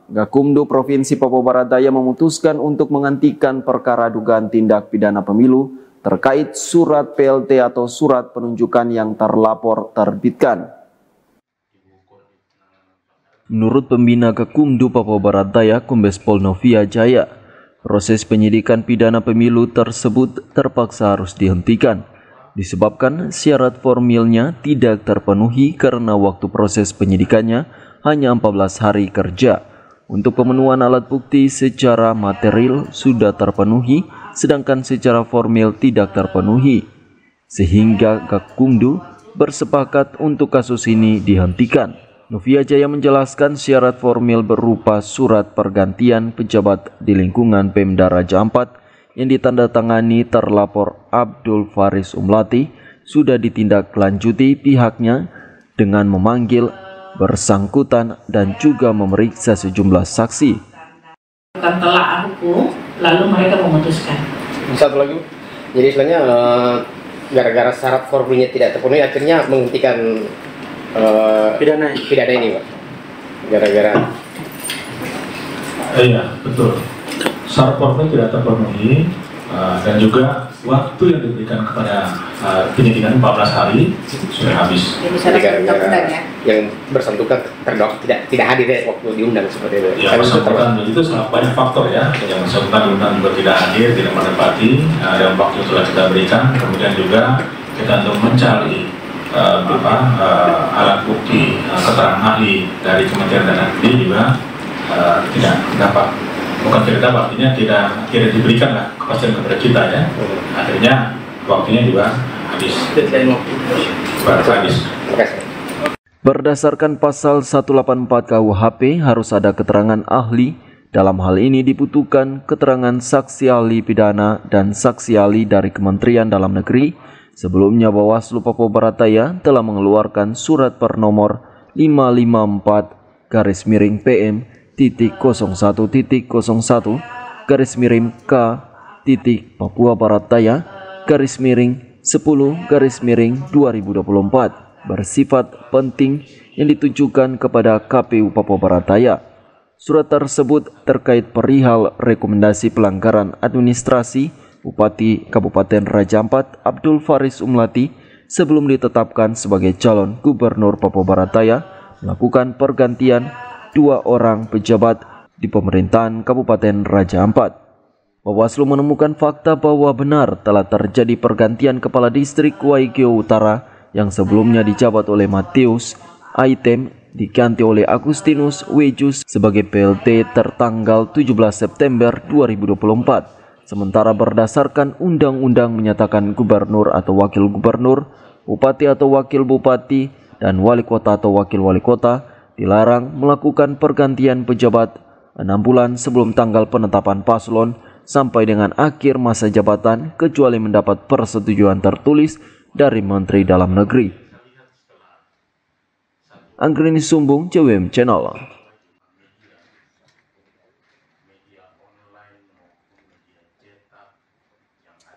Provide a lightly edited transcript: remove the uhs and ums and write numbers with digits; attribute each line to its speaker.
Speaker 1: Gakumdu Provinsi Papua Barat Daya memutuskan untuk menghentikan perkara dugaan tindak pidana pemilu terkait surat PLT atau surat penunjukan yang terlapor terbitkan. Menurut pembina Gakumdu Papua Barat Daya, Kombes Pol Novia Jaya, proses penyidikan pidana pemilu tersebut terpaksa harus dihentikan disebabkan syarat formilnya tidak terpenuhi karena waktu proses penyidikannya hanya 14 hari kerja. Untuk pemenuhan alat bukti secara material sudah terpenuhi, sedangkan secara formil tidak terpenuhi. Sehingga Gakumdu bersepakat untuk kasus ini dihentikan. Novia Jaya menjelaskan syarat formil berupa surat pergantian pejabat di lingkungan Pemda Raja Ampat yang ditandatangani terlapor Abdul Faris Umlati sudah ditindaklanjuti pihaknya dengan memanggil bersangkutan dan juga memeriksa sejumlah saksi.
Speaker 2: Telah hukum, lalu mereka memutuskan.
Speaker 3: Satu lagi, jadi istilahnya gara-gara syarat formilnya tidak terpenuhi, akhirnya menghentikan pidana ini, Pak. Gara-gara.
Speaker 4: Iya, betul. Syarat formil tidak terpenuhi dan juga waktu yang diberikan kepada penyidikan 14 hari sudah habis.
Speaker 3: Jadi gara-gara yang bersangkutan terdakwa tidak hadir ya waktu diundang seperti itu.
Speaker 4: Ya, bersangkutan itu sangat banyak faktor ya. Yang bersangkutan juga tidak hadir, tidak menepati dan waktu yang sudah kita berikan. Kemudian juga kita untuk mencari alat bukti keterangan ahli dari Kementerian Dalam Negeri juga tidak dapat. Bukan tidak dapat, artinya tidak diberikan lah kepastian kepada kita ya. Akhirnya waktunya juga habis.
Speaker 1: Berdasarkan pasal 184 KUHP harus ada keterangan ahli. Dalam hal ini dibutuhkan keterangan saksi ahli pidana dan saksi ahli dari Kementerian Dalam Negeri. Sebelumnya Bawaslu Papua Barat Daya telah mengeluarkan surat per nomor 554-01.01.K.Papua Barat Daya _10-2024 bersifat penting yang ditujukan kepada KPU Papua Barat Daya. Surat tersebut terkait perihal rekomendasi pelanggaran administrasi Bupati Kabupaten Raja Ampat Abdul Faris Umlati sebelum ditetapkan sebagai calon Gubernur Papua Barat Daya melakukan pergantian 2 orang pejabat di pemerintahan Kabupaten Raja Ampat. Bawaslu menemukan fakta bahwa benar telah terjadi pergantian Kepala Distrik Waigeo Utara yang sebelumnya dijabat oleh Matius Aitem diganti oleh Agustinus Wejus sebagai PLT tertanggal 17 September 2024. Sementara berdasarkan undang-undang menyatakan gubernur atau wakil gubernur, bupati atau wakil bupati, dan wali kota atau wakil wali kota dilarang melakukan pergantian pejabat 6 bulan sebelum tanggal penetapan paslon sampai dengan akhir masa jabatan kecuali mendapat persetujuan tertulis dari Menteri Dalam Negeri. Anggrini Sumbung, CWM Channel.